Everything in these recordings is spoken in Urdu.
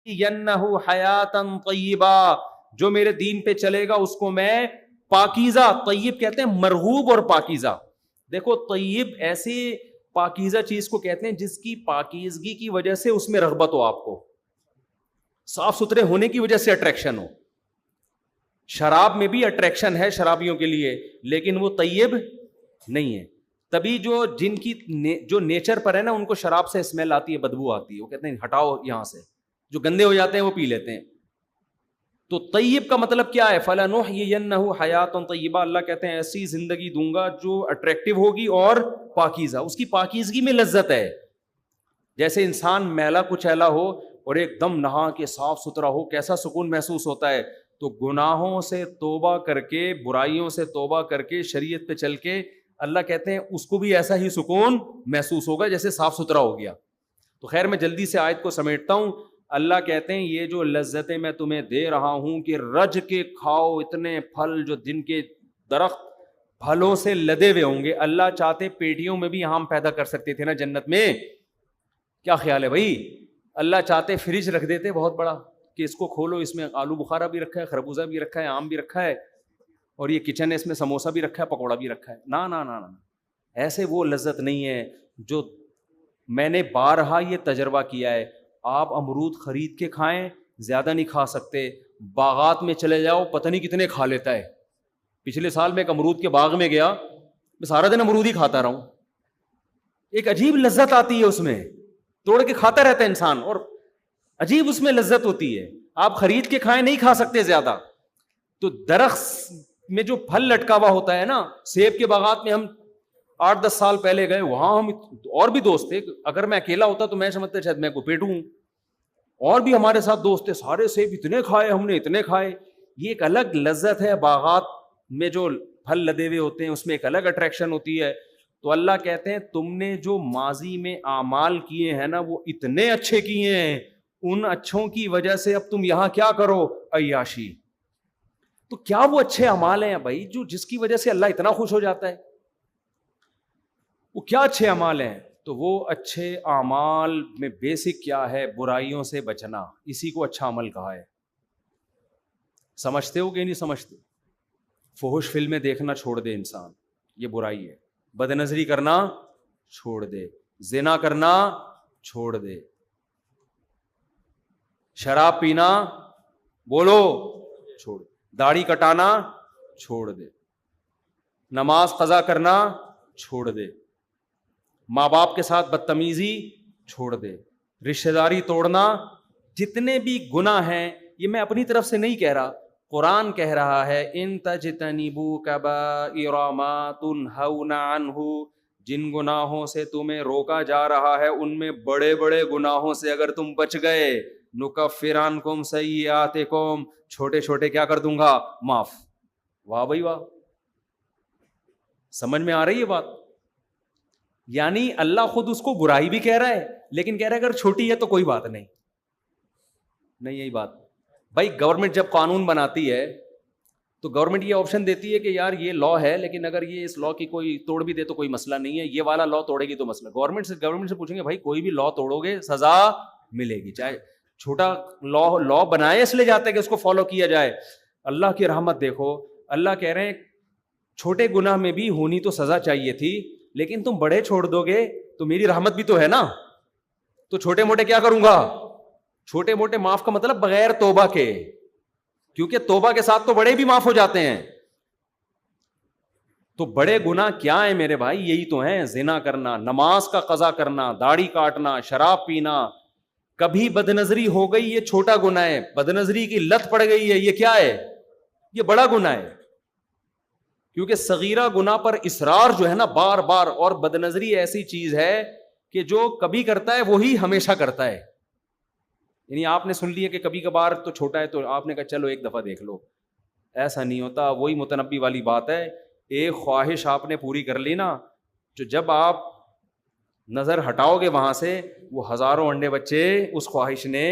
ینہو حیاتن طیبہ، جو میرے دین پہ چلے گا اس کو میں پاکیزہ، طیب کہتے ہیں مرغوب اور پاکیزہ. دیکھو طیب ایسی پاکیزہ چیز کو کہتے ہیں جس کی پاکیزگی کی وجہ سے اس میں رغبت ہو، آپ کو صاف ستھرے ہونے کی وجہ سے اٹریکشن ہو. شراب میں بھی اٹریکشن ہے شرابیوں کے لیے، لیکن وہ طیب نہیں ہے. تبھی جن کی جو نیچر پر ہے نا، ان کو شراب سے اسمیل آتی ہے، بدبو آتی ہے، وہ کہتے ہیں ہٹاؤ یہاں سے. جو گندے ہو جاتے ہیں وہ پی لیتے ہیں. تو طیب کا مطلب کیا ہے؟ فَلَنُحْيِيَنَّهُ حَيَاةً طَيِّبَةً، اللہ کہتے ہیں ایسی زندگی دوں گا جو اٹریکٹیو ہوگی اور پاکیزہ، اس کی پاکیزگی میں لذت ہے. جیسے انسان میلا کچیلا ہو اور ایک دم نہا کے صاف ستھرا ہو، کیسا سکون محسوس ہوتا ہے. تو گناہوں سے توبہ کر کے، برائیوں سے توبہ کر کے، شریعت پہ چل کے، اللہ کہتے ہیں اس کو بھی ایسا ہی سکون محسوس ہوگا جیسے صاف ستھرا ہو گیا. تو خیر میں جلدی سے آیت کو سمیٹتا ہوں. اللہ کہتے ہیں یہ جو لذتیں میں تمہیں دے رہا ہوں کہ رج کے کھاؤ اتنے پھل جو جن کے درخت پھلوں سے لدے ہوئے ہوں گے. اللہ چاہتے پیٹیوں میں بھی آم پیدا کر سکتے تھے نا جنت میں. کیا خیال ہے بھائی؟ اللہ چاہتے فریج رکھ دیتے بہت بڑا کہ اس کو کھولو، اس میں آلو بخارا بھی رکھا ہے، خربوزہ بھی رکھا ہے، آم بھی رکھا ہے، اور یہ کچن ہے اس میں سموسہ بھی رکھا ہے، پکوڑا بھی رکھا ہے. نا نا نا نا، ایسے وہ لذت نہیں ہے جو میں نے بارہا یہ تجربہ کیا ہے. آپ امرود خرید کے کھائیں، زیادہ نہیں کھا سکتے. باغات میں چلے جاؤ، پتہ نہیں کتنے کھا لیتا ہے. پچھلے سال میں ایک امرود کے باغ میں گیا، میں سارا دن امرود ہی کھاتا رہا ہوں. ایک عجیب لذت آتی ہے اس میں، توڑ کے کھاتا رہتا ہے انسان، اور عجیب اس میں لذت ہوتی ہے. آپ خرید کے کھائیں نہیں کھا سکتے زیادہ. تو درخت میں جو پھل لٹکا ہوا ہوتا ہے نا، سیب کے باغات میں ہم 8-10 سال پہلے گئے، وہاں ہم اور بھی دوست تھے. اگر میں اکیلا ہوتا تو میں سمجھتا شاید میں کو پیٹوں، اور بھی ہمارے ساتھ دوست تھے، سارے سیب اتنے کھائے ہم نے، اتنے کھائے. یہ ایک الگ لذت ہے. باغات میں جو پھل لدے ہوئے ہوتے ہیں اس میں ایک الگ اٹریکشن ہوتی ہے. تو اللہ کہتے ہیں تم نے جو ماضی میں اعمال کیے ہیں نا وہ اتنے اچھے کیے ہیں، ان اچھوں کی وجہ سے اب تم یہاں کیا کرو؟ عیاشی. تو کیا وہ اچھے اعمال ہیں بھائی جو جس کی وجہ سے اللہ اتنا خوش ہو جاتا ہے؟ وہ کیا اچھے اعمال ہیں؟ تو وہ اچھے اعمال میں بیسک کیا ہے؟ برائیوں سے بچنا. اسی کو اچھا عمل کہا ہے. سمجھتے ہو کہ نہیں سمجھتے؟ فحش فلمیں دیکھنا چھوڑ دے انسان، یہ برائی ہے. بد نظری کرنا چھوڑ دے، زنا کرنا چھوڑ دے، شراب پینا بولو چھوڑ دے، داڑھی کٹانا چھوڑ دے، نماز قضا کرنا چھوڑ دے، ماں باپ کے ساتھ بدتمیزی چھوڑ دے، رشتہ داری توڑنا. جتنے بھی گناہ ہیں، یہ میں اپنی طرف سے نہیں کہہ رہا، قرآن کہہ رہا ہے ان تجتنبوا کبائر ما تنہون عنہ. جن گناہوں سے تمہیں روکا جا رہا ہے ان میں بڑے بڑے گناہوں سے اگر تم بچ گئے، نکفر عنکم سیئاتکم، چھوٹے چھوٹے کیا کر دوں گا؟ معاف. واہ بھائی واہ، سمجھ میں آ رہی ہے بات؟ یعنی اللہ خود اس کو برائی بھی کہہ رہا ہے، لیکن کہہ رہا ہے اگر چھوٹی ہے تو کوئی بات نہیں. یہی بات بھائی، گورنمنٹ جب قانون بناتی ہے تو گورنمنٹ یہ آپشن دیتی ہے کہ یار یہ لا ہے، لیکن اگر یہ اس لا کی کوئی توڑ بھی دے تو کوئی مسئلہ نہیں ہے، یہ والا لا توڑے گی تو مسئلہ. گورنمنٹ سے پوچھیں گے بھائی کوئی بھی لا توڑو گے سزا ملے گی، چاہے چھوٹا لا بنائے اس لیے جاتا ہے کہ اس کو فالو کیا جائے. اللہ کی رحمت دیکھو، اللہ کہہ رہے ہیں چھوٹے گناہ میں بھی ہونی تو سزا چاہیے تھی، لیکن تم بڑے چھوڑ دو گے تو میری رحمت بھی تو ہے نا. تو چھوٹے موٹے کیا کروں گا؟ چھوٹے موٹے معاف کا مطلب بغیر توبہ کے، کیونکہ توبہ کے ساتھ تو بڑے بھی معاف ہو جاتے ہیں. تو بڑے گناہ کیا ہیں میرے بھائی؟ یہی تو ہیں، زنا کرنا، نماز کا قضا کرنا، داڑھی کاٹنا، شراب پینا. کبھی بد نظری ہو گئی یہ چھوٹا گناہ ہے، بد نظری کی لت پڑ گئی ہے یہ کیا ہے؟ یہ بڑا گناہ ہے. کیونکہ صغیرہ گناہ پر اصرار جو ہے نا بار بار، اور بد نظری ایسی چیز ہے کہ جو کبھی کرتا ہے وہی ہمیشہ کرتا ہے. یعنی آپ نے سن لیا کہ کبھی کبھار تو چھوٹا ہے تو آپ نے کہا چلو ایک دفعہ دیکھ لو، ایسا نہیں ہوتا. وہی متنبی والی بات ہے، ایک خواہش آپ نے پوری کر لی نا، جو جب آپ نظر ہٹاؤ گے وہاں سے، وہ ہزاروں انڈے بچے اس خواہش نے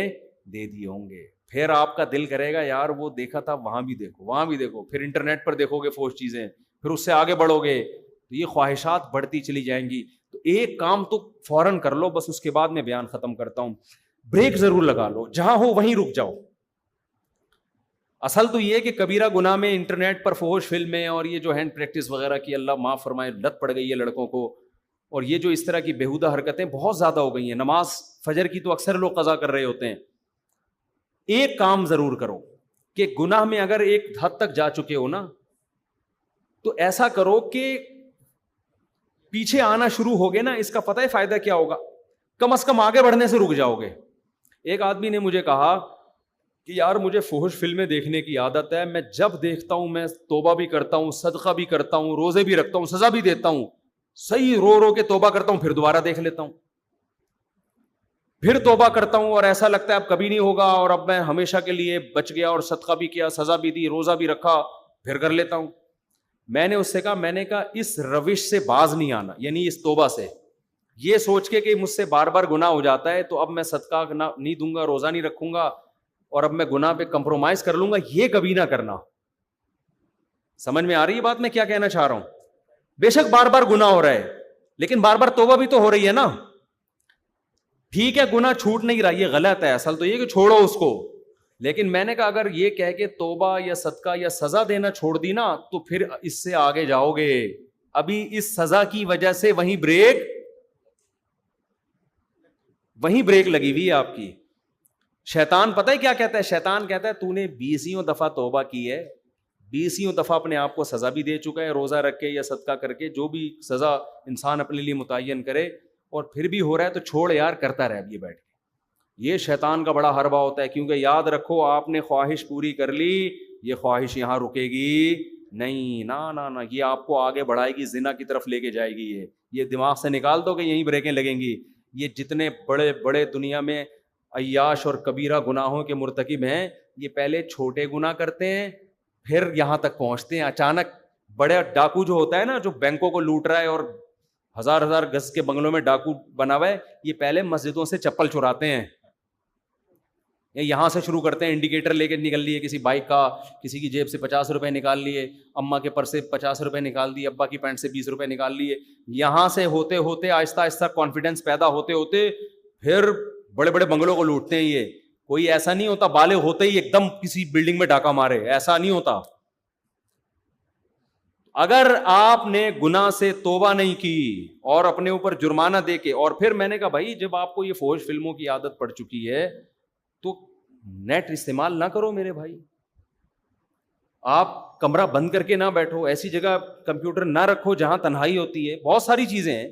دے دیے ہوں گے. پھر آپ کا دل کرے گا یار وہ دیکھا تھا، وہاں بھی دیکھو، وہاں بھی دیکھو، پھر انٹرنیٹ پر دیکھو گے فوش چیزیں، پھر اس سے آگے بڑھو گے تو یہ خواہشات بڑھتی چلی جائیں گی. تو ایک کام تو فوراً کر لو، بس اس کے بعد میں بیان ختم کرتا ہوں. بریک ضرور لگا لو, جہاں ہو وہیں رک جاؤ. اصل تو یہ کہ کبیرہ گناہ میں انٹرنیٹ پر فحش فلمیں اور یہ جو ہینڈ پریکٹس وغیرہ کی اللہ معاف فرمائے لت پڑ گئی ہے لڑکوں کو, اور یہ جو اس طرح کی بیہودہ حرکتیں بہت زیادہ ہو گئی ہیں. نماز فجر کی تو اکثر لوگ قضا کر رہے ہوتے ہیں. ایک کام ضرور کرو کہ گناہ میں اگر ایک حد تک جا چکے ہو نا, تو ایسا کرو کہ پیچھے آنا شروع ہو گئے نا, اس کا پتہ ہے فائدہ کیا ہوگا, کم از کم آگے بڑھنے سے رک جاؤ گے. ایک آدمی نے مجھے کہا کہ یار مجھے فحش فلمیں دیکھنے کی عادت ہے, میں جب دیکھتا ہوں میں توبہ بھی کرتا ہوں, صدقہ بھی کرتا ہوں, روزے بھی رکھتا ہوں, سزا بھی دیتا ہوں, صحیح رو رو کے توبہ کرتا ہوں, پھر دوبارہ دیکھ لیتا ہوں, پھر توبہ کرتا ہوں, اور ایسا لگتا ہے اب کبھی نہیں ہوگا, اور اب میں ہمیشہ کے لیے بچ گیا, اور صدقہ بھی کیا, سزا بھی دی, روزہ بھی رکھا, پھر کر لیتا ہوں. میں نے اس سے کہا, میں نے کہا اس روش سے باز نہیں آنا, یعنی اس توبہ سے, یہ سوچ کے کہ مجھ سے بار بار گناہ ہو جاتا ہے تو اب میں صدقہ نہیں دوں گا, روزہ نہیں رکھوں گا, اور اب میں گناہ پہ کمپرومائز کر لوں گا, یہ کبھی نہ کرنا. سمجھ میں آ رہی ہے بات میں کیا کہنا چاہ رہا ہوں؟ بے شک بار بار گناہ ہو رہا ہے, لیکن بار بار توبہ بھی تو ہو رہی ہے نا. ٹھیک ہے گناہ چھوٹ نہیں رہا, یہ غلط ہے, اصل تو یہ کہ چھوڑو اس کو, لیکن میں نے کہا اگر یہ کہہ کے توبہ یا صدقہ یا سزا دینا چھوڑ دی نا, تو پھر اس سے آگے جاؤ گے. ابھی اس سزا کی وجہ سے وہیں بریک لگی ہوئی ہے آپ کی. شیطان پتہ ہے کیا کہتا ہے؟ شیطان کہتا ہے تو نے 20 دفعہ توبہ کی ہے, 20 دفعہ اپنے آپ کو سزا بھی دے چکا ہے, روزہ رکھ کے یا صدقہ کر کے, جو بھی سزا انسان اپنے لیے متعین کرے, اور پھر بھی ہو رہا ہے تو چھوڑ یار, کرتا رہ یہ بیٹھ کے. یہ شیطان کا بڑا حربہ ہوتا ہے, کیونکہ یاد رکھو آپ نے خواہش پوری کر لی, یہ خواہش یہاں رکے گی نہیں, نہ یہ آپ کو آگے بڑھائے گی, زنا کی طرف لے کے جائے گی. یہ دماغ سے نکال دو کہ یہیں بریکیں لگیں گی. یہ جتنے بڑے بڑے دنیا میں عیاش اور کبیرہ گناہوں کے مرتکب ہیں, یہ پہلے چھوٹے گناہ کرتے ہیں, پھر یہاں تک پہنچتے ہیں. اچانک بڑے ڈاکو جو ہوتا ہے نا, جو بینکوں کو لوٹ رہا ہے اور ہزار گز کے بنگلوں میں ڈاکو بنا ہوا ہے, یہ پہلے مسجدوں سے چپل چراتے ہیں, یہاں سے شروع کرتے ہیں. انڈیکیٹر لے کے نکل لیے کسی بائک کا, کسی کی جیب سے 50 روپے نکال لیے, اماں کے پرس سے 50 روپے نکال دیے, ابا کی پینٹ سے 20 روپے نکال لیے. یہاں سے ہوتے ہوتے آہستہ آہستہ کانفیڈینس پیدا ہوتے ہوتے پھر بڑے بڑے بنگلوں کو لوٹتے ہیں. یہ کوئی ایسا نہیں ہوتا بالغ ہوتے ہی ایک دم کسی بلڈنگ میں ڈاکہ مارے, ایسا نہیں ہوتا. اگر آپ نے گناہ سے توبہ نہیں کی اور اپنے اوپر جرمانہ دے کے, اور پھر میں نے کہا بھائی جب آپ کو یہ فحش فلموں کی عادت پڑ چکی ہے تو نیٹ استعمال نہ کرو میرے بھائی. آپ کمرہ بند کر کے نہ بیٹھو, ایسی جگہ کمپیوٹر نہ رکھو جہاں تنہائی ہوتی ہے. بہت ساری چیزیں ہیں,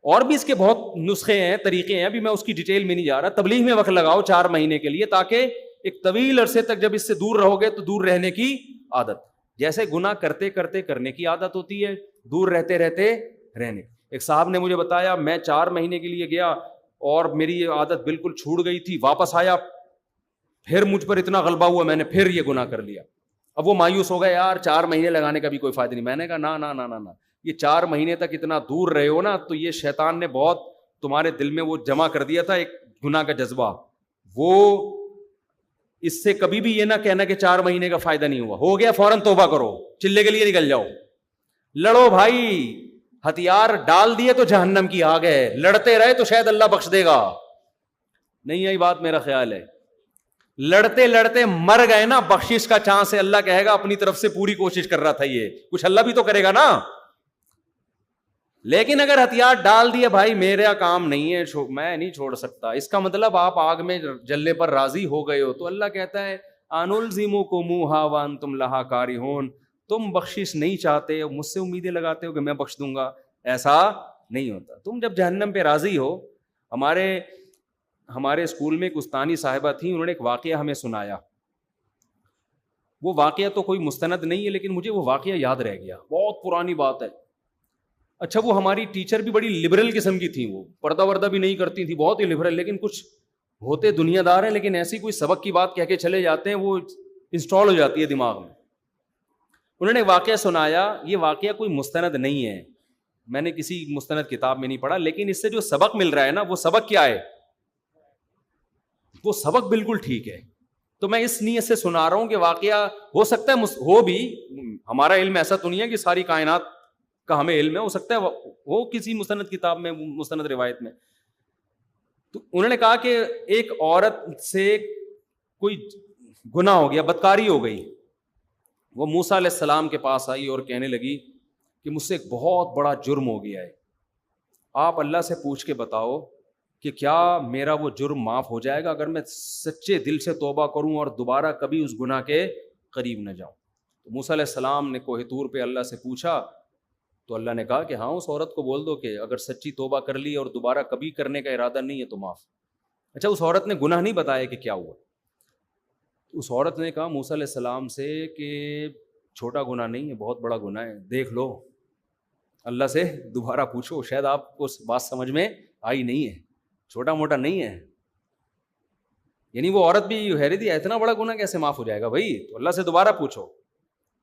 اور بھی اس کے بہت نسخے ہیں, طریقے ہیں, ابھی میں اس کی ڈیٹیل میں نہیں جا رہا. تبلیغ میں وقت لگاؤ 4 مہینے کے لیے, تاکہ ایک طویل عرصے تک جب اس سے دور رہو گے تو دور رہنے کی عادت, جیسے گناہ کرتے کرتے کرنے کی عادت ہوتی ہے, دور رہتے رہتے رہنے. ایک صاحب نے مجھے بتایا, میں 4 مہینے کے لیے گیا اور میری یہ عادت بالکل چھوٹ گئی تھی, واپس آیا, پھر مجھ پر اتنا غلبہ ہوا, میں نے پھر یہ گناہ کر لیا. اب وہ مایوس ہو گیا, یار 4 مہینے لگانے کا بھی کوئی فائدہ نہیں. میں نے کہا نہ, یہ 4 مہینے تک اتنا دور رہے ہو نا, تو یہ شیطان نے بہت تمہارے دل میں وہ جمع کر دیا تھا ایک گناہ کا جذبہ. وہ اس سے کبھی بھی یہ نہ کہنا کہ 4 مہینے کا فائدہ نہیں ہوا, ہو گیا فوراً توبہ کرو, چلے کے لیے نکل جاؤ, لڑو بھائی. ہتھیار ڈال دیے تو جہنم کی آگ ہے, لڑتے رہے تو شاید اللہ بخش دے گا. نہیں آئی بات, میرا خیال ہے لڑتے لڑتے مر گئے نا, بخشش کا چانس ہے, اللہ کہے گا اپنی طرف سے پوری کوشش کر رہا تھا, یہ کچھ اللہ بھی تو کرے گا نا. لیکن اگر ہتھیار ڈال دیے بھائی میرا کام نہیں ہے, میں نہیں چھوڑ سکتا, اس کا مطلب آپ آگ میں جلنے پر راضی ہو گئے ہو, تو اللہ کہتا ہے انلزمکموہا وانتم لہا کارہون, تم بخشش نہیں چاہتے, مجھ سے امیدیں لگاتے ہو کہ میں بخش دوں گا, ایسا نہیں ہوتا. تم جب جہنم پہ راضی ہو. ہمارے اسکول میں ایک استانی صاحبہ تھیں, انہوں نے ایک واقعہ ہمیں سنایا. وہ واقعہ تو کوئی مستند نہیں ہے, لیکن مجھے وہ واقعہ یاد رہ گیا, بہت پرانی بات ہے. اچھا, وہ ہماری ٹیچر بھی بڑی لبرل قسم کی تھیں, وہ پردہ وردہ بھی نہیں کرتی تھی, بہت ہی لبرل, لیکن کچھ ہوتے دنیا دار ہیں, لیکن ایسی کوئی سبق کی بات کہہ کے چلے جاتے ہیں, وہ انسٹال ہو جاتی ہے دماغ میں. انہوں نے واقعہ سنایا, یہ واقعہ کوئی مستند نہیں ہے, میں نے کسی مستند کتاب میں نہیں پڑھا, لیکن اس سے جو سبق مل رہا ہے نا, وہ سبق کیا ہے؟ وہ سبق بالکل ٹھیک ہے. تو میں اس نیت سے سنا رہا ہوں کہ واقعہ ہو سکتا ہے ہو بھی, ہمارا علم ایسا تو نہیں ہے کہ ساری کائنات کا ہمیں علم ہے, ہو سکتا ہے وہ کسی مستند کتاب میں, مستند روایت میں. تو انہوں نے کہا کہ ایک عورت سے کوئی گناہ ہو گیا, بدکاری ہو گئی. وہ موسیٰ علیہ السلام کے پاس آئی اور کہنے لگی کہ مجھ سے ایک بہت بڑا جرم ہو گیا ہے, آپ اللہ سے پوچھ کے بتاؤ کہ کیا میرا وہ جرم معاف ہو جائے گا اگر میں سچے دل سے توبہ کروں اور دوبارہ کبھی اس گناہ کے قریب نہ جاؤں. تو موسیٰ علیہ السلام نے کوہ طور پہ اللہ سے پوچھا تو اللہ نے کہا کہ ہاں اس عورت کو بول دو کہ اگر سچی توبہ کر لی اور دوبارہ کبھی کرنے کا ارادہ نہیں ہے تو معاف. اچھا, اس عورت نے گناہ نہیں بتایا کہ کیا ہوا. اس عورت نے کہا موسیٰ علیہ السلام سے کہ چھوٹا گناہ نہیں ہے, بہت بڑا گناہ ہے, دیکھ لو, اللہ سے دوبارہ پوچھو, شاید آپ کو بات سمجھ میں آئی نہیں ہے, چھوٹا موٹا نہیں ہے. یعنی وہ عورت بھی حیرت تھی, اتنا بڑا گناہ کیسے معاف ہو جائے گا بھائی, تو اللہ سے دوبارہ پوچھو.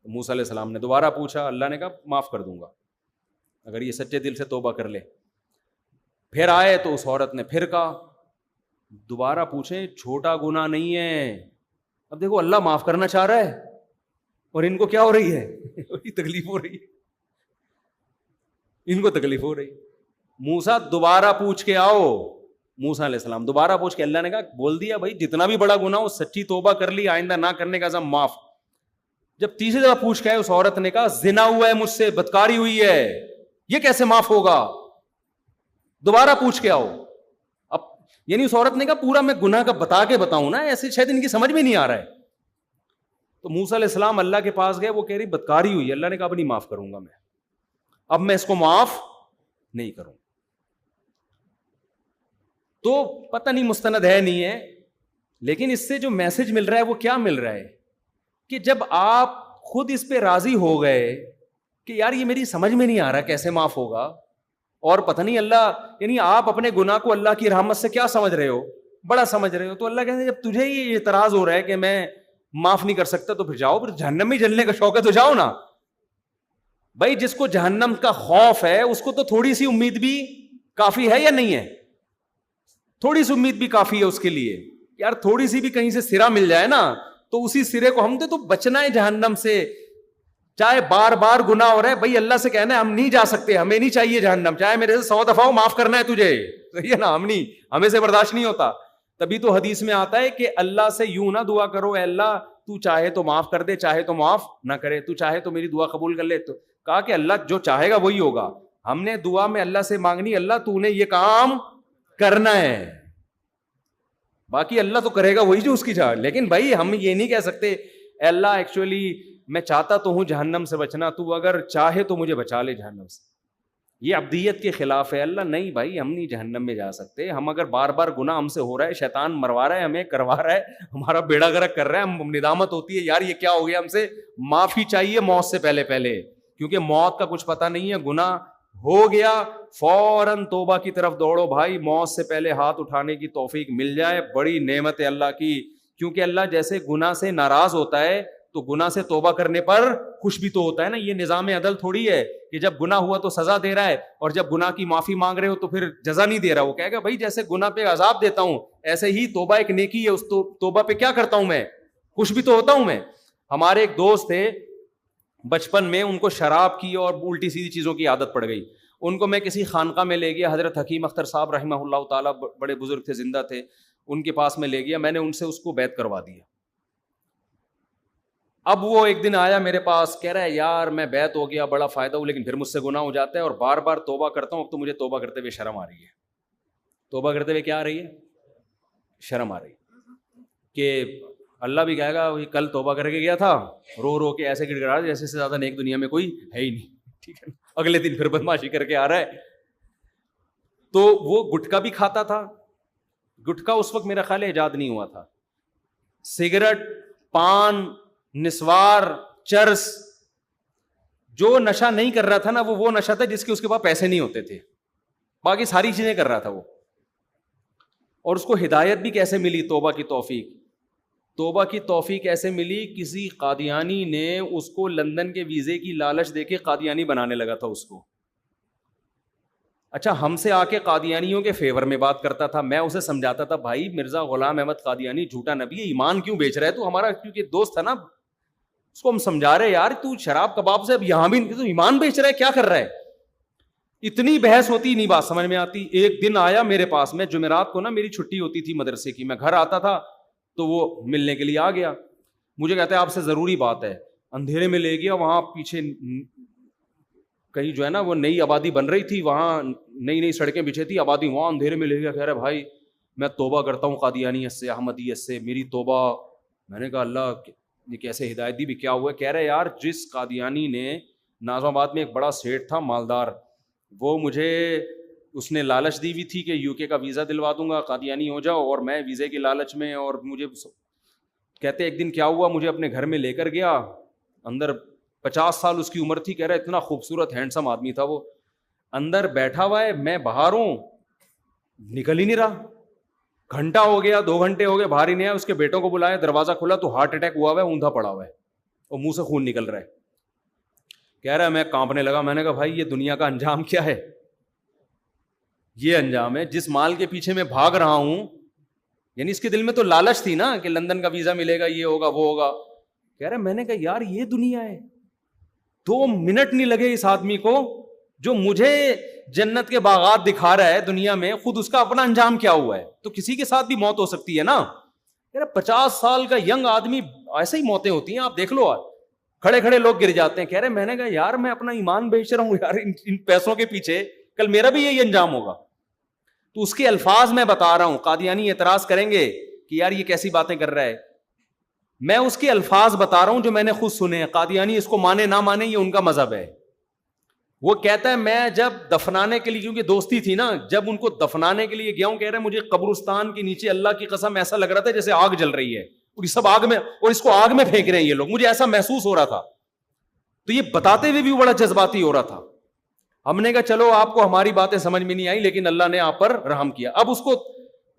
موسیٰ علیہ السلام نے دوبارہ پوچھا, اللہ نے کہا معاف کر دوں گا اگر یہ سچے دل سے توبہ کر لے. پھر آئے تو اس عورت نے پھر کہا دوبارہ پوچھیں, چھوٹا گناہ نہیں ہے. اب دیکھو اللہ معاف کرنا چاہ رہا ہے اور ان کو کیا ہو رہی ہے, تکلیف ہو رہی ہے, ان کو تکلیف ہو رہی. موسیٰ دوبارہ پوچھ کے آؤ. موسیٰ علیہ السلام دوبارہ پوچھ کے, اللہ نے کہا بول دیا بھائی جتنا بھی بڑا گناہ ہو سچی توبہ کر لی, آئندہ نہ کرنے کا عزم معاف. جب تیسری دفعہ پوچھ کے آئے اس عورت نے کہا زنا ہوا ہے مجھ سے, بدکاری ہوئی ہے, یہ کیسے معاف ہوگا, دوبارہ پوچھ کے آؤ. اب یعنی اس عورت نے کہا پورا میں گناہ کا بتا کے بتاؤں نا, ایسے شاید ان کی سمجھ میں نہیں آ رہا ہے. تو موسیٰ علیہ السلام اللہ کے پاس گئے, وہ کہہ رہی بدکاری ہوئی. اللہ نے کہا اب نہیں معاف کروں گا میں, اب میں اس کو معاف نہیں کروں. تو پتہ نہیں مستند ہے نہیں ہے, لیکن اس سے جو میسج مل رہا ہے وہ کیا مل رہا ہے کہ جب آپ خود اس پہ راضی ہو گئے کہ یار یہ میری سمجھ میں نہیں آ رہا کیسے معاف ہوگا, اور پتہ نہیں اللہ, یعنی آپ اپنے گناہ کو اللہ کی رحمت سے کیا سمجھ رہے ہو, بڑا سمجھ رہے ہو, تو اللہ کہتے ہیں جب تجھے یہ اعتراض ہو رہا ہے کہ میں معاف نہیں کر سکتا تو پھر جاؤ, پھر جہنم میں جلنے کا شوق ہے تو جاؤ نا بھائی. جس کو جہنم کا خوف ہے اس کو تو تھوڑی سی امید بھی کافی ہے یا نہیں ہے, تھوڑی سی امید بھی کافی ہے اس کے لیے, یار تھوڑی سی بھی کہیں سے سرا مل جائے نا تو اسی سرے کو ہم تو بچنا ہے جہنم سے, چاہے بار بار گناہ ہو رہا ہے بھائی, اللہ سے کہنا ہے ہم نہیں جا سکتے, ہمیں نہیں چاہیے جہنم, چاہے میرے سے 100 دفعہ معاف کرنا ہے تجھے, صحیح ہے نا, ہم نہیں, ہمیں سے برداشت نہیں ہوتا. تبھی تو حدیث میں آتا ہے کہ اللہ سے یوں نہ دعا کرو اے اللہ تو چاہے تو معاف کر دے, چاہے تو معاف نہ کرے, تو چاہے تو میری دعا قبول کر لے. تو کہا کہ اللہ جو چاہے گا وہی ہوگا. ہم نے دعا میں اللہ سے مانگنی, اللہ تو نے یہ کام کرنا ہے, باقی اللہ تو کرے گا وہی جو اس کی چاہ. لیکن بھائی ہم یہ نہیں کہہ سکتے اے اللہ ایکچولی میں چاہتا تو ہوں جہنم سے بچنا, تو اگر چاہے تو مجھے بچا لے جہنم سے. یہ عبدیت کے خلاف ہے. اللہ نہیں بھائی, ہم نہیں جہنم میں جا سکتے. ہم اگر بار بار گناہ ہم سے ہو رہا ہے, شیطان مروا رہا ہے, ہمیں کروا رہا ہے, ہمارا بیڑا غرق کر رہا ہے, ہم ندامت ہوتی ہے یار یہ کیا ہو گیا, ہم سے معافی چاہیے موت سے پہلے پہلے, کیونکہ موت کا کچھ پتہ نہیں ہے. گناہ ہو گیا فوراً توبہ کی طرف دوڑو بھائی, موت سے پہلے ہاتھ اٹھانے کی توفیق مل جائے, بڑی نعمت ہے اللہ کی. کیونکہ اللہ جیسے گناہ سے ناراض ہوتا ہے تو گناہ سے توبہ کرنے پر خوش بھی تو ہوتا ہے نا. یہ نظام عدل تھوڑی ہے کہ جب گناہ ہوا تو سزا دے رہا ہے اور جب گناہ کی معافی مانگ رہے ہو تو پھر جزا نہیں دے رہا. وہ کہے گا بھائی جیسے گناہ پہ عذاب دیتا ہوں ایسے ہی توبہ ایک نیکی ہے, اس توبہ پہ کیا کرتا ہوں میں, خوش بھی تو ہوتا ہوں میں. ہمارے ایک دوست تھے بچپن میں, ان کو شراب کی اور الٹی سیدھی چیزوں کی عادت پڑ گئی. ان کو میں کسی خانقاہ میں لے گیا, حضرت حکیم اختر صاحب رحمہ اللہ تعالیٰ, بڑے بزرگ تھے, زندہ تھے, ان کے پاس میں لے گیا. میں نے ان سے اس کو بیعت کروا دیا. اب وہ ایک دن آیا میرے پاس, کہہ رہا ہے یار میں بیعت ہو گیا, بڑا فائدہ ہو, لیکن پھر مجھ سے گناہ ہو جاتا ہے اور بار بار توبہ کرتا ہوں, اب تو مجھے توبہ کرتے ہوئے شرم آ رہی ہے. توبہ کرتے ہوئے کیا آ رہی ہے, شرم آ رہی ہے. کہ اللہ بھی کہے گا وہی کل توبہ کر کے گیا تھا, رو رو کے ایسے گڑ گڑا جیسے سے زیادہ نیک دنیا میں کوئی ہے ہی نہیں, ٹھیک ہے. اگلے دن پھر بدماشی کر کے آ رہا ہے. تو وہ گٹکا بھی کھاتا تھا. گٹکا اس وقت میرا خیال ایجاد نہیں ہوا تھا. سگریٹ, پان, نسوار, چرس, جو نشہ نہیں کر رہا تھا نا وہ نشہ تھا جس کے اس کے پاس پیسے نہیں ہوتے تھے, باقی ساری چیزیں کر رہا تھا وہ. اور اس کو ہدایت بھی کیسے ملی, توبہ کی توفیق. توبہ کی توفیق ایسے ملی, کسی قادیانی نے اس کو لندن کے ویزے کی لالچ دے کے قادیانی بنانے لگا تھا اس کو. اچھا, ہم سے آ کے قادیانیوں کے فیور میں بات کرتا تھا. میں اسے سمجھاتا تھا بھائی مرزا غلام احمد قادیانی جھوٹا نبی ہے, ایمان کیوں بیچ رہا ہے تو ہمارا, کیونکہ دوست تھا نا, اس کو ہم سمجھا رہے یار تو شراب کباب سے اب یہاں بھی تو ایمان بیچ رہا ہے, کیا کر رہا ہے. اتنی بحث ہوتی, نہیں بات سمجھ میں آتی. ایک دن آیا میرے پاس میں, جمعرات کو نا میری چھٹی ہوتی تھی مدرسے کی, میں گھر آتا تھا تو وہ ملنے کے لیے آ گیا. مجھے کہتا ہے آپ سے ضروری بات ہے. اندھیرے میں لے گیا, وہاں پیچھے کہیں جو ہے نا وہ نئی آبادی بن رہی تھی, وہاں نئی نئی سڑکیں بچھی تھی, آبادی وہاں اندھیرے میں لے گیا. کہہ رہا بھائی میں توبہ کرتا ہوں قادیانیت سے, احمدیت سے, میری توبہ. میں نے کہا اللہ یہ کیسے ہدایت دی بھی, کیا ہوا؟ کہہ رہے یار جس قادیانی نے, ناظم آباد میں ایک بڑا سیٹ تھا مالدار, وہ مجھے اس نے لالچ دی ہوئی تھی کہ یو کے کا ویزا دلوا دوں گا, قادیانی ہو جاؤ, اور میں ویزے کی لالچ میں, اور مجھے کہتے ایک دن کیا ہوا, مجھے اپنے گھر میں لے کر گیا, اندر 50 سال اس کی عمر تھی. کہہ رہا اتنا خوبصورت ہینڈسم آدمی تھا وہ, اندر بیٹھا ہوا ہے, میں باہر ہوں, نکل ہی نہیں رہا. گھنٹہ ہو گیا, 2 گھنٹے ہو گئے, باہر ہی نہیں آیا. اس کے بیٹوں کو بلایا, دروازہ کھلا تو ہارٹ اٹیک ہوا ہوا ہے, اوندا پڑا ہوا ہے اور منہ سے خون نکل رہا ہے. کہہ رہا ہے میں کانپنے لگا. میں نے کہا بھائی یہ دنیا کا انجام کیا ہے؟ یہ انجام ہے جس مال کے پیچھے میں بھاگ رہا ہوں. یعنی اس کے دل میں تو لالچ تھی نا کہ لندن کا ویزا ملے گا, یہ ہوگا وہ ہوگا. کہہ رہا میں نے کہا یار یہ دنیا ہے. 2 منٹ نہیں لگے اس آدمی کو, جو مجھے جنت کے باغات دکھا رہا ہے دنیا میں, خود اس کا اپنا انجام کیا ہوا ہے. تو کسی کے ساتھ بھی موت ہو سکتی ہے نا. کہہ رہا 50 سال کا ینگ آدمی, ایسے ہی موتیں ہوتی ہیں, آپ دیکھ لو, کھڑے کھڑے لوگ گر جاتے ہیں. کہہ رہے میں نے کہا یار میں اپنا ایمان بیچ رہا ہوں یار ان پیسوں کے پیچھے, کل میرا بھی یہی انجام ہوگا. تو اس کے الفاظ میں بتا رہا ہوں. قادیانی اعتراض کریں گے کہ یار یہ کیسی باتیں کر رہا ہے, میں اس کے الفاظ بتا رہا ہوں جو میں نے خود سنے ہیں. قادیانی اس کو مانے نہ مانے یہ ان کا مذہب ہے. وہ کہتا ہے میں جب دفنانے کے لیے, کیونکہ دوستی تھی نا, جب ان کو دفنانے کے لیے گیا ہوں, کہہ رہے مجھے قبرستان کے نیچے اللہ کی قسم ایسا لگ رہا تھا جیسے آگ جل رہی ہے, اور یہ سب آگ میں, اور اس کو آگ میں پھینک رہے ہیں یہ لوگ, مجھے ایسا محسوس ہو رہا تھا. تو یہ بتاتے ہوئے بھی بڑا جذباتی ہو رہا تھا. ہم نے کہا چلو آپ کو ہماری باتیں سمجھ میں نہیں آئی, لیکن اللہ نے آپ پر رحم کیا. اب اس کو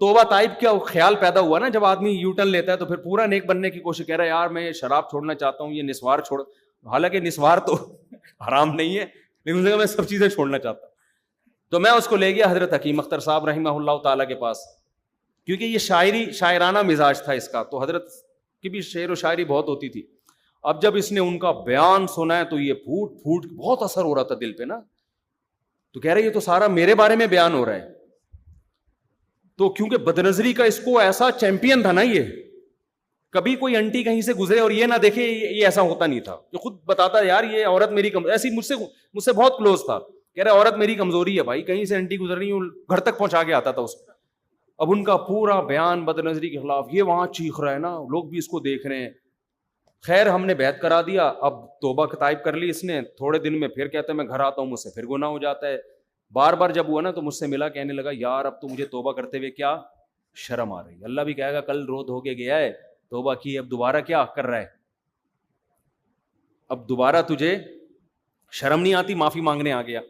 توبہ طائب کیا خیال پیدا ہوا نا, جب آدمی یو ٹرن لیتا ہے تو پھر پورا نیک بننے کی کوشش. کہہ رہا ہے یار میں شراب چھوڑنا چاہتا ہوں, یہ نسوار چھوڑ, حالانکہ نسوار تو حرام نہیں ہے, لیکن اس نے کہا میں سب چیزیں چھوڑنا چاہتا ہوں. تو میں اس کو لے گیا حضرت حکیم اختر صاحب رحمہ اللہ تعالیٰ کے پاس, کیونکہ یہ شاعرانہ مزاج تھا اس کا, تو حضرت کی بھی شعر و شاعری بہت ہوتی تھی. اب جب اس نے ان کا بیان سنا ہے تو یہ پھوٹ پھوٹ بہت اثر ہو رہا تھا دل پہ نا. تو کہہ رہے یہ تو سارا میرے بارے میں بیان ہو رہا ہے. تو کیونکہ بدنظری کا اس کو ایسا چیمپئن تھا نا, یہ کبھی کوئی انٹی کہیں سے گزرے اور یہ نہ دیکھے, یہ ایسا ہوتا نہیں تھا. جو خود بتاتا یار یہ عورت میری ایسی مجھ سے بہت کلوز تھا. کہہ رہا عورت میری کمزوری ہے بھائی, کہیں سے انٹی گزر رہی ہوں گھر تک پہنچا کے آتا تھا اس کو. اب ان کا پورا بیان بدنظری کے خلاف, یہ وہاں چیخ رہا ہے نا, لوگ بھی اس کو دیکھ رہے ہیں. خیر ہم نے بیعت کرا دیا, اب توبہ طائب کر لی اس نے. تھوڑے دن میں پھر کہتا ہے میں گھر آتا ہوں, مجھ سے پھر گناہ ہو جاتا ہے. بار بار جب ہوا نا تو مجھ سے ملا, کہنے لگا یار اب تو مجھے توبہ کرتے ہوئے کیا شرم آ رہی ہے. اللہ بھی کہے گا کل رو دھو کے گیا ہے, توبہ کی, اب دوبارہ کیا کر رہا ہے, اب دوبارہ تجھے شرم نہیں آتی, معافی مانگنے آ گیا.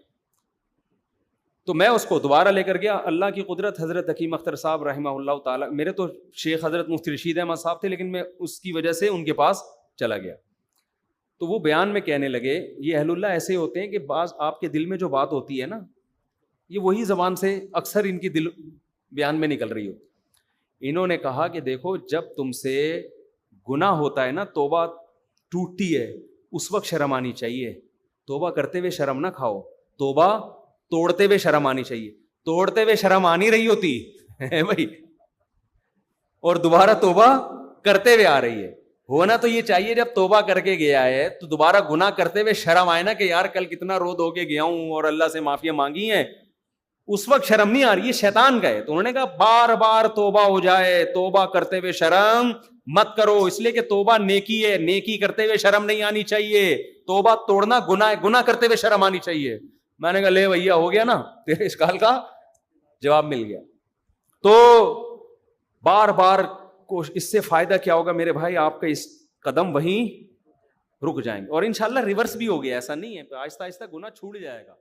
تو میں اس کو دوبارہ لے کر گیا. اللہ کی قدرت, حضرت حکیم اختر صاحب رحمہ اللہ تعالیٰ, میرے تو شیخ حضرت مفتی رشید احمد صاحب تھے, لیکن میں اس کی وجہ سے ان کے پاس چلا گیا. تو وہ بیان میں کہنے لگے یہ اہل اللہ ایسے ہوتے ہیں کہ بعض آپ کے دل میں جو بات ہوتی ہے نا, یہ وہی زبان سے اکثر ان کی دل بیان میں نکل رہی ہوتی. انہوں نے کہا کہ دیکھو جب تم سے گناہ ہوتا ہے نا, توبہ ٹوٹتی ہے, اس وقت شرم آنی چاہیے. توبہ کرتے ہوئے شرم نہ کھاؤ, توبہ توڑتے ہوئے شرم آنی چاہیے. توڑتے ہوئے شرم آ نہیں رہی ہوتی ہے بھائی, اور دوبارہ توبہ کرتے ہوئے آ رہی ہے. ہونا تو یہ چاہیے جب توبہ کر کے گیا ہے تو دوبارہ گناہ کرتے ہوئے شرم آئے نا کہ یار کل کتنا رو دھو کے گیا ہوں اور اللہ سے معافیاں مانگی ہیں, اس وقت شرم نہیں آ رہی, یہ شیطان کا ہے. تو انہوں نے کہا بار بار توبہ ہو جائے, توبہ کرتے ہوئے شرم مت کرو, اس لیے کہ توبہ نیکی ہے, نیکی کرتے ہوئے شرم نہیں آنی چاہیے. توبہ توڑنا گناہ ہے, گناہ کرتے ہوئے شرم آنی چاہیے. میں نے کہا لے بھیا ہو گیا نا, تیرے اشکال کا جواب مل گیا. تو بار بار اس سے فائدہ کیا ہوگا میرے بھائی, آپ کا اس قدم وہیں رک جائیں گے, اور انشاءاللہ ریورس بھی ہو گیا, ایسا نہیں ہے, آہستہ آہستہ گناہ چھوٹ جائے گا.